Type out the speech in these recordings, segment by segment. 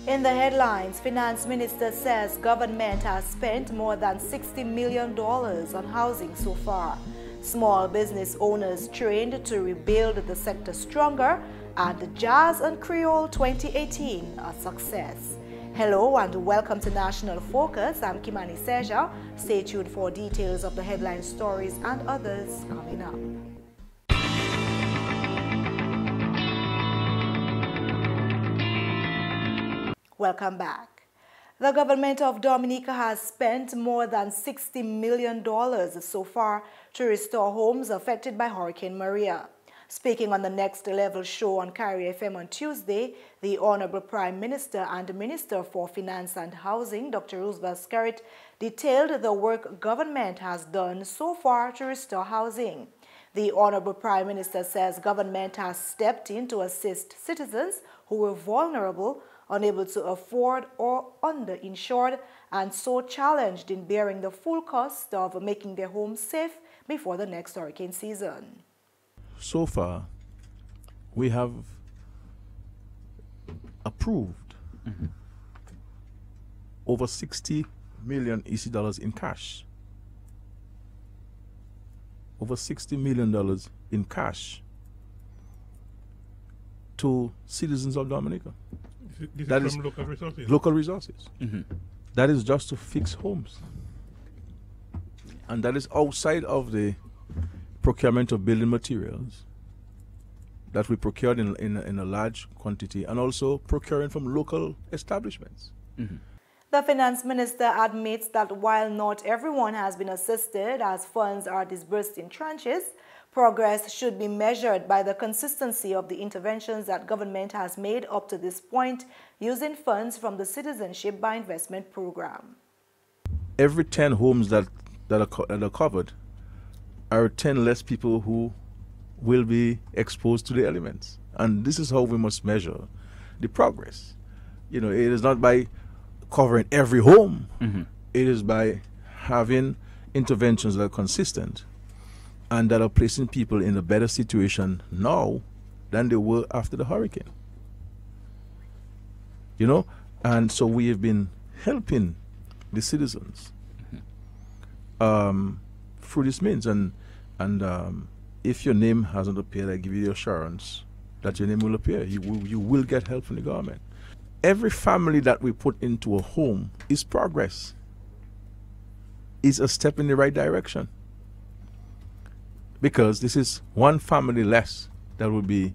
In the headlines, Finance Minister says government has spent more than $60 million on housing so far. Small business owners trained to rebuild the sector stronger, and Jazz and Creole 2018 a success. Hello and welcome to National Focus. I'm Kimani. Stay tuned for details of the headline stories and others coming up. Welcome back. The government of Dominica has spent more than $60 million so far to restore homes affected by Hurricane Maria. Speaking on the Next Level show on Carrier FM on Tuesday, the Honorable Prime Minister and Minister for Finance and Housing, Dr. Roosevelt Skerrit, detailed the work government has done so far to restore housing. The Honorable Prime Minister says government has stepped in to assist citizens who were vulnerable, unable to afford or underinsured, and so challenged in bearing the full cost of making their homes safe before the next hurricane season. So far, we have approved over 60 million EC dollars in cash. Over $60 million in cash to citizens of Dominica. That is from local resources? Local resources. That is just to fix homes. And that is outside of the procurement of building materials that we procured in a large quantity, and also procuring from local establishments. The Finance Minister admits that while not everyone has been assisted as funds are disbursed in tranches, progress should be measured by the consistency of the interventions that government has made up to this point using funds from the Citizenship by Investment program. Every 10 homes that are covered are 10 less people who will be exposed to the elements. And this is how we must measure the progress. You know, it is not by covering every home. It is by having interventions that are consistent and that are placing people in a better situation now than they were after the hurricane. You know, and so we have been helping the citizens through this means. And if your name hasn't appeared, I give you the assurance that your name will appear. You will get help from the government. Every family that we put into a home is progress, is a step in the right direction. Because this is one family less that will be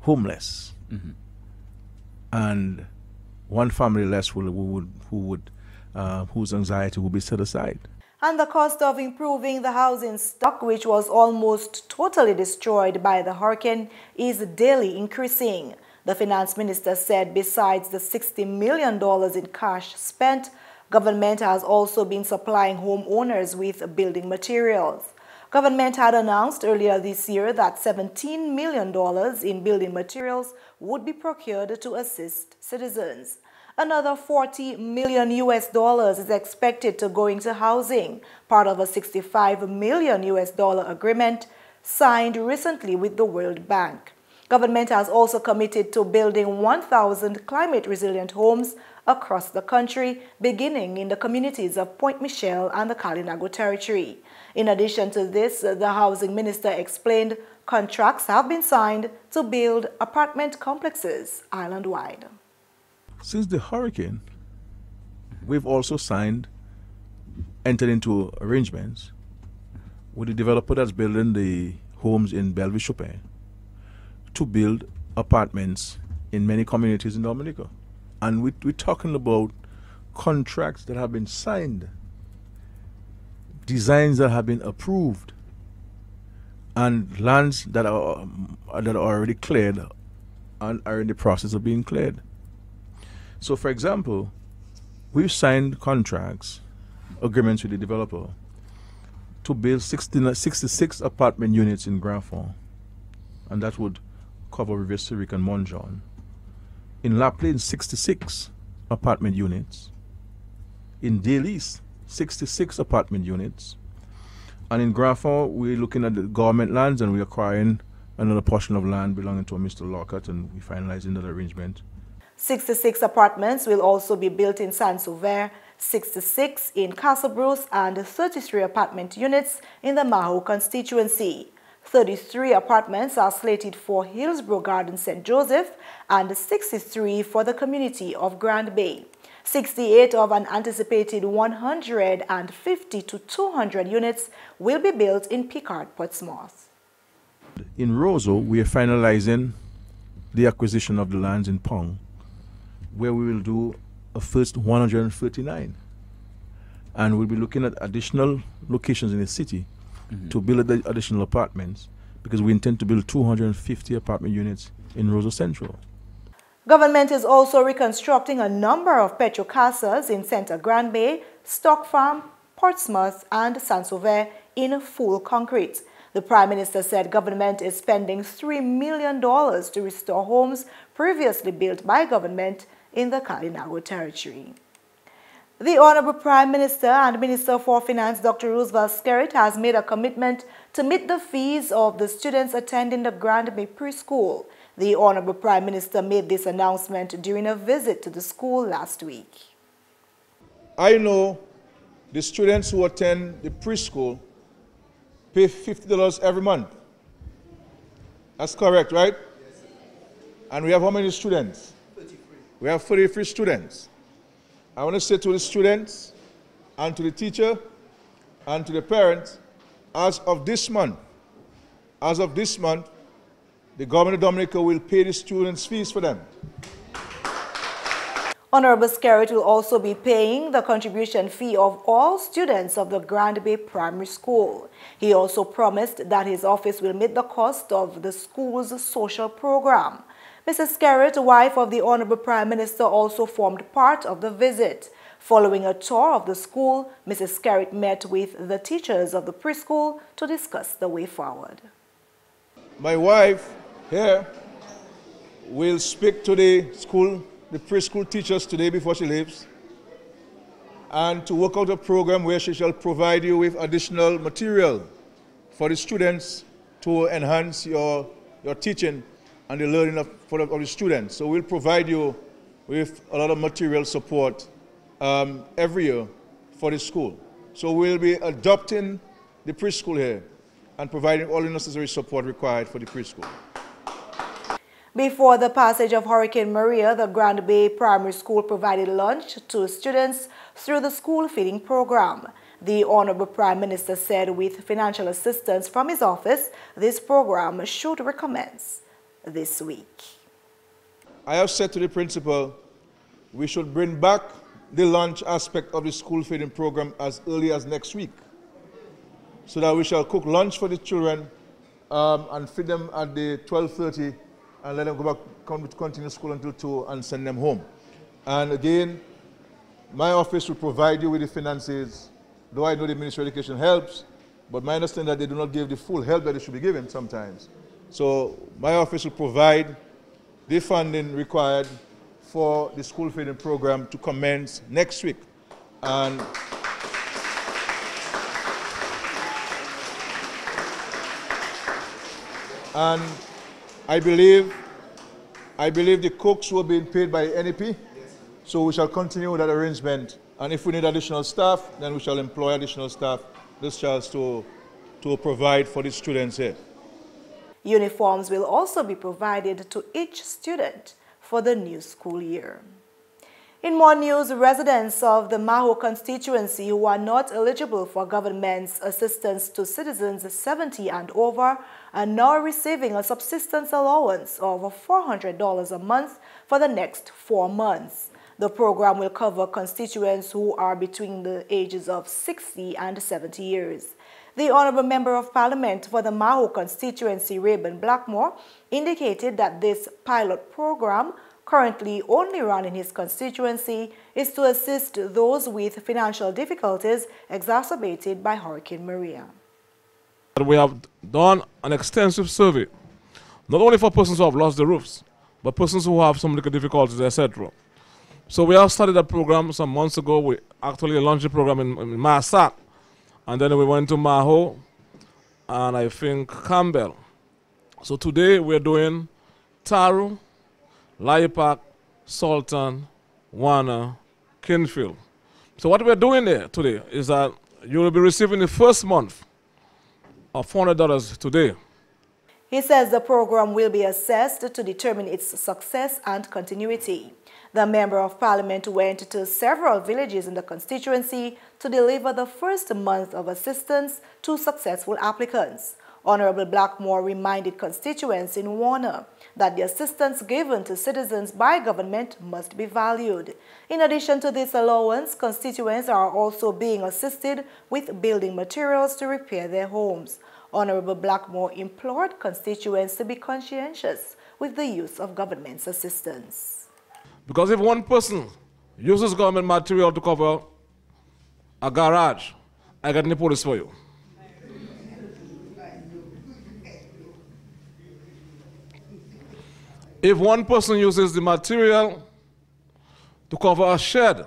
homeless, and one family less whose anxiety will be set aside. And the cost of improving the housing stock, which was almost totally destroyed by the hurricane, is daily increasing. The Finance Minister said besides the $60 million in cash spent, government has also been supplying homeowners with building materials. Government had announced earlier this year that $17 million in building materials would be procured to assist citizens. Another $40 million is expected to go into housing, part of a $65 million agreement signed recently with the World Bank. Government has also committed to building 1,000 climate-resilient homes across the country, beginning in the communities of Point Michelle and the Kalinago territory. In addition to this, the Housing Minister explained contracts have been signed to build apartment complexes island-wide. Since the hurricane, we've also entered into arrangements with the developer that's building the homes in Bellevue-Chopin to build apartments in many communities in Dominica. And we're talking about contracts that have been signed, designs that have been approved, and lands that are already cleared and are in the process of being cleared. So, for example, we've signed contracts, agreements with the developer to build 66 apartment units in Grand Fond, and that would cover Rivière Civic and Mont Jean. In La Plaine, 66 apartment units. In Delis, 66 apartment units. And in Grand Fond, we're looking at the government lands and we're acquiring another portion of land belonging to Mr. Lockhart, and we're finalizing that arrangement. 66 apartments will also be built in Saint-Sauveur, 66 in Castle Bruce, and 33 apartment units in the Maho constituency. 33 apartments are slated for Hillsborough Garden St. Joseph and 63 for the community of Grand Bay. 68 of an anticipated 150 to 200 units will be built in Picard, Portsmouth. In Roseau, we are finalizing the acquisition of the lands in Pong, where we will do a first 139. And we'll be looking at additional locations in the city to build additional apartments, because we intend to build 250 apartment units in Roseau Central. Government is also reconstructing a number of petrol casas in Centre Grand Bay, Stock Farm, Portsmouth, and Saint-Sauveur in full concrete. The Prime Minister said government is spending $3 million to restore homes previously built by government in the Kalinago territory. The Honorable Prime Minister and Minister for Finance, Dr. Roosevelt Skerrit, has made a commitment to meet the fees of the students attending the Grand Bay preschool. The Honorable Prime Minister made this announcement during a visit to the school last week. I know the students who attend the preschool pay $50 every month. That's correct, right? Yes. And we have how many students? 33. We have 33 students. I want to say to the students and to the teacher and to the parents, as of this month, the government of Dominica will pay the students' fees for them. Honorable Skerrit will also be paying the contribution fee of all students of the Grand Bay Primary School. He also promised that his office will meet the cost of the school's social program. Mrs. Skerrit, wife of the Honorable Prime Minister, also formed part of the visit. Following a tour of the school, Mrs. Skerrit met with the teachers of the preschool to discuss the way forward. My wife here will speak to the preschool teachers today before she leaves, and to work out a program where she shall provide you with additional material for the students to enhance your teaching and the learning of the students. So we'll provide you with a lot of material support every year for the school. So we'll be adopting the preschool here and providing all the necessary support required for the preschool. Before the passage of Hurricane Maria, the Grand Bay Primary School provided lunch to students through the school feeding program. The Honorable Prime Minister said with financial assistance from his office, this program should recommence this week. I have said to the principal, we should bring back the lunch aspect of the school feeding program as early as next week, so that we shall cook lunch for the children and feed them at the 12:30 and let them go back, continue school until 2 and send them home. And again, my office will provide you with the finances, though I know the Ministry of Education helps, but my understanding that they do not give the full help that they should be given sometimes. So my office will provide the funding required for the school feeding program to commence next week. And I believe the cooks were being paid by NEP, so we shall continue with that arrangement. And if we need additional staff, then we shall employ additional staff, discharged to provide for the students here. Uniforms will also be provided to each student for the new school year. In more news, residents of the Maho constituency who are not eligible for government's assistance to citizens 70 and over are now receiving a subsistence allowance of $400 a month for the next 4 months. The program will cover constituents who are between the ages of 60 and 70 years. The Honourable Member of Parliament for the Maho constituency, Rayburn Blackmore, indicated that this pilot program, currently only run in his constituency, is to assist those with financial difficulties exacerbated by Hurricane Maria. We have done an extensive survey, not only for persons who have lost their roofs, but persons who have some little difficulties, etc. So we have started that program some months ago. We actually launched the program in Massac, and then we went to Maho, and I think Campbell. So today we're doing Taru, Lai Park, Sultan, Warner, Kinfield. So what we're doing there today is that you will be receiving the first month of $400 today. He says the program will be assessed to determine its success and continuity. The Member of Parliament went to several villages in the constituency to deliver the first month of assistance to successful applicants. Honorable Blackmore reminded constituents in Warner that the assistance given to citizens by government must be valued. In addition to this allowance, constituents are also being assisted with building materials to repair their homes. Honorable Blackmore implored constituents to be conscientious with the use of government's assistance. Because if one person uses government material to cover a garage, I get the police for you. If one person uses the material to cover a shed,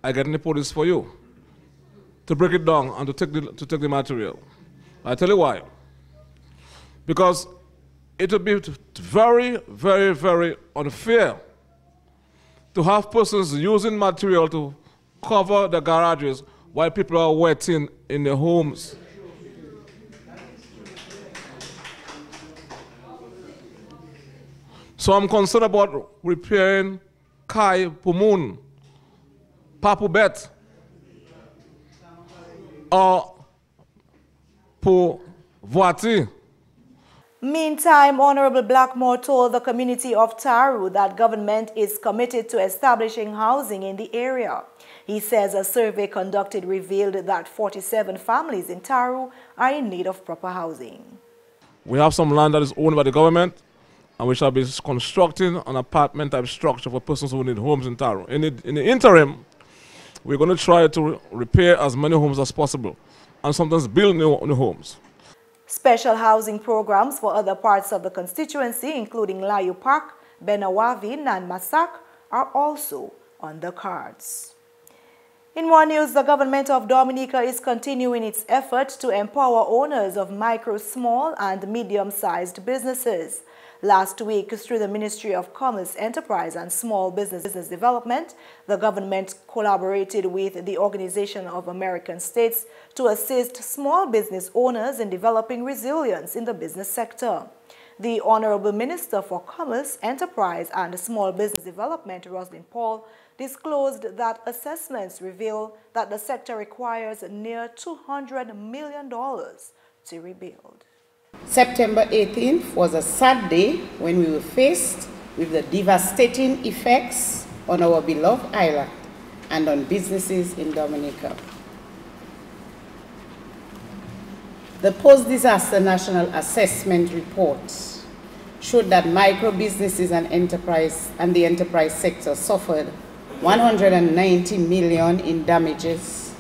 I get the police for you to break it down and to take the material. I tell you why. Because it would be very, very, very unfair to have persons using material to cover the garages while people are waiting in their homes. So I'm concerned about repairing Kai Pumun, Papu Bet, or Po Voati. Meantime, Honorable Blackmore told the community of Taru that government is committed to establishing housing in the area. He says a survey conducted revealed that 47 families in Taru are in need of proper housing. We have some land that is owned by the government, and we shall be constructing an apartment-type structure for persons who need homes in Taru. In the interim, we're going to try to repair as many homes as possible, and sometimes build new homes. Special housing programs for other parts of the constituency, including Layu Park, Benawavi, and Masak, are also on the cards. In more news, the government of Dominica is continuing its effort to empower owners of micro, small, and medium-sized businesses. Last week, through the Ministry of Commerce, Enterprise and Small Business Development, the government collaborated with the Organization of American States to assist small business owners in developing resilience in the business sector. The Honorable Minister for Commerce, Enterprise and Small Business Development, Roslyn Paul, disclosed that assessments reveal that the sector requires near $200 million to rebuild. September 18th was a sad day when we were faced with the devastating effects on our beloved island and on businesses in Dominica. The post-disaster national assessment report showed that micro businesses and the enterprise sector suffered $190 million in damages,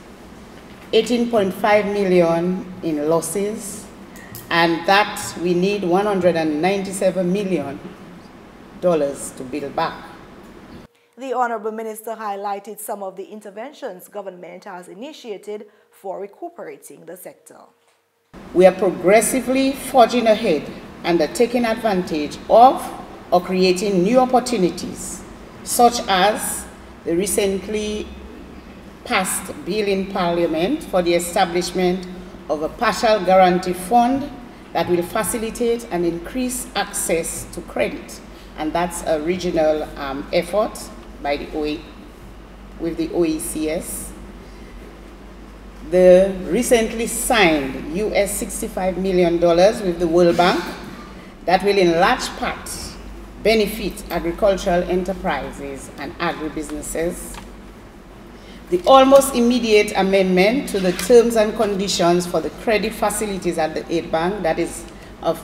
$18.5 million in losses, and that we need $197 million to build back. The Honorable Minister highlighted some of the interventions government has initiated for recuperating the sector. We are progressively forging ahead and are taking advantage of or creating new opportunities, such as the recently passed bill in Parliament for the establishment of a partial guarantee fund that will facilitate and increase access to credit. And that's a regional effort by with the OECS. The recently signed US $65 million with the World Bank that will in large part benefit agricultural enterprises and agribusinesses. The almost immediate amendment to the terms and conditions for the credit facilities at the Aid Bank, that is a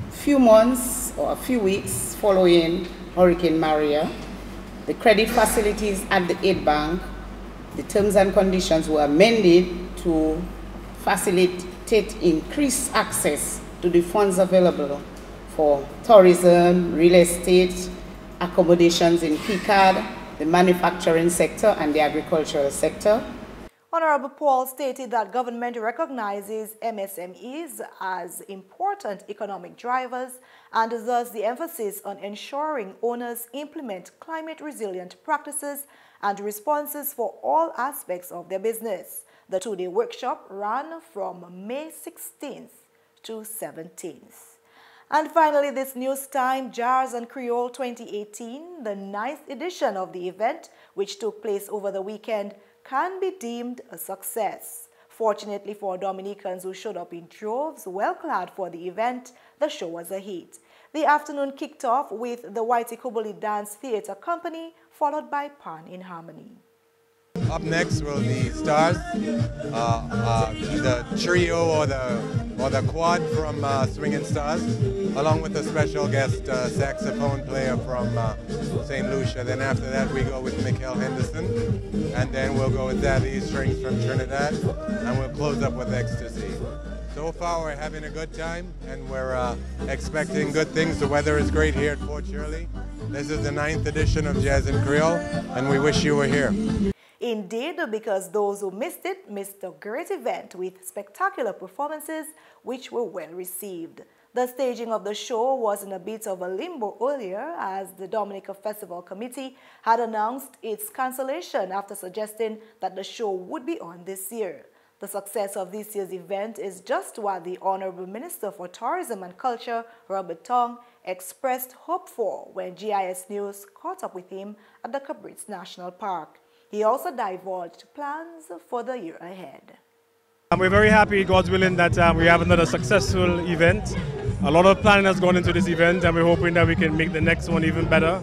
few months or a few weeks following Hurricane Maria. The credit facilities at the Aid Bank, the terms and conditions were amended to facilitate increased access to the funds available for tourism, real estate, accommodations in PCAD, the manufacturing sector and the agricultural sector. Honorable Paul stated that government recognizes MSMEs as important economic drivers and thus the emphasis on ensuring owners implement climate-resilient practices and responses for all aspects of their business. The two-day workshop ran from May 16th to 17th. And finally, this news time, Jazz and Creole 2018, the 9th edition of the event, which took place over the weekend, can be deemed a success. Fortunately for Dominicans who showed up in droves, well-clad for the event, the show was a hit. The afternoon kicked off with the Whitey Kubuli Dance Theatre Company, followed by Pan in Harmony. Up next will be Stars, the trio or the quad from Swinging Stars, along with a special guest saxophone player from St. Lucia. Then after that we go with Mikhail Henderson, and then we'll go with Daddy Strings from Trinidad, and we'll close up with Ecstasy. So far we're having a good time, and we're expecting good things. The weather is great here at Port Shirley. This is the 9th edition of Jazz in Creole, and we wish you were here. Indeed, because those who missed it missed a great event with spectacular performances which were well received. The staging of the show was in a bit of a limbo earlier as the Dominica Festival Committee had announced its cancellation after suggesting that the show would be on this year. The success of this year's event is just what the Honorable Minister for Tourism and Culture, Robert Tong, expressed hope for when GIS News caught up with him at the Cabritz National Park. He also divulged plans for the year ahead. We're very happy, God's willing, that we have another successful event. A lot of planning has gone into this event, and we're hoping that we can make the next one even better.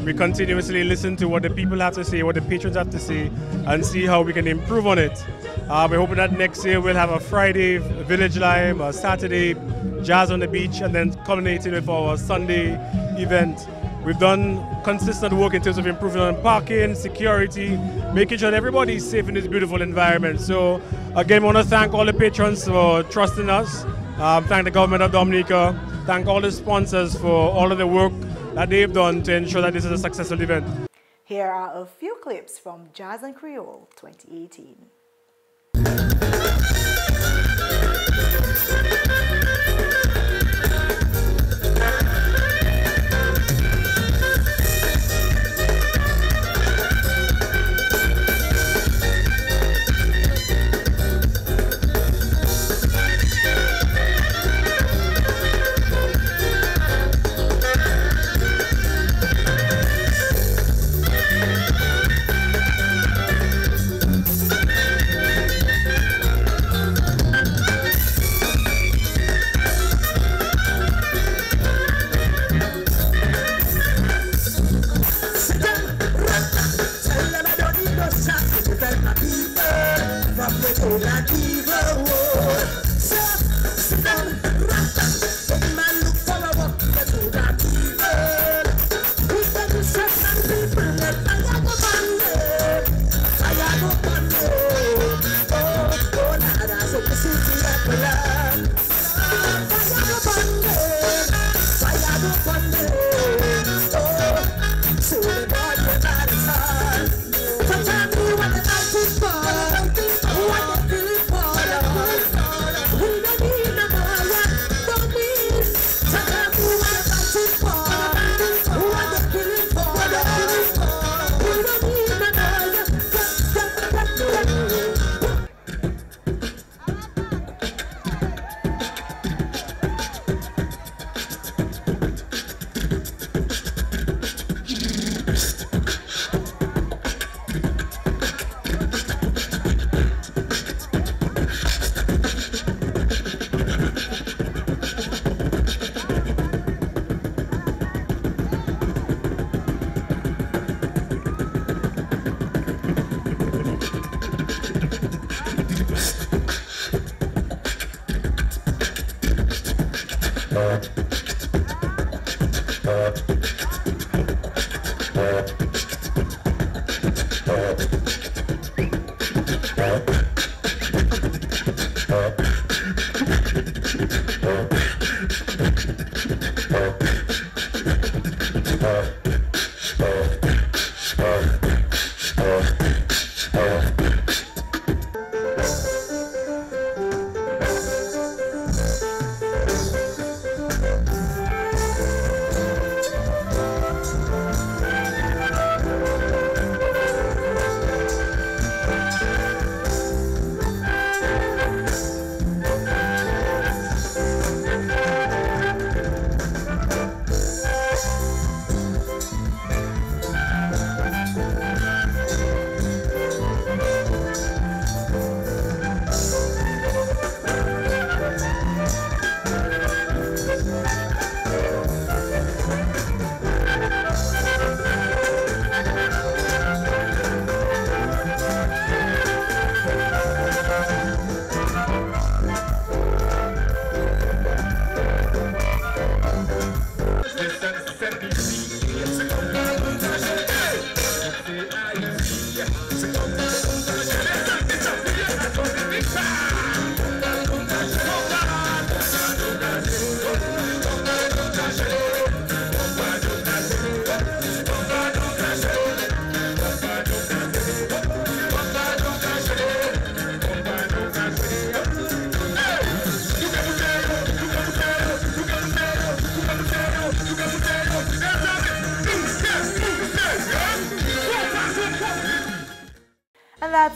We continuously listen to what the people have to say, what the patrons have to say, and see how we can improve on it. We're hoping that next year we'll have a Friday Village Lime, a Saturday Jazz on the Beach, and then culminating with our Sunday event. We've done consistent work in terms of improving on parking, security, making sure that everybody's safe in this beautiful environment. So again, I want to thank all the patrons for trusting us. Thank the government of Dominica. Thank all the sponsors for all of the work that they've done to ensure that this is a successful event. Here are a few clips from Jazz and Creole 2018.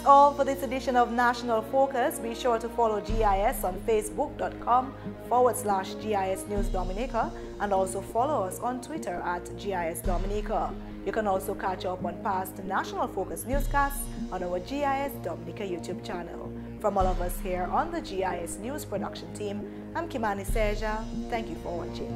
That's all for this edition of National Focus. Be sure to follow GIS on facebook.com/GIS News Dominica and also follow us on Twitter at GIS Dominica. You can also catch up on past National Focus newscasts on our GIS Dominica YouTube channel. From all of us here on the GIS News production team, I'm Kimani. Thank you for watching.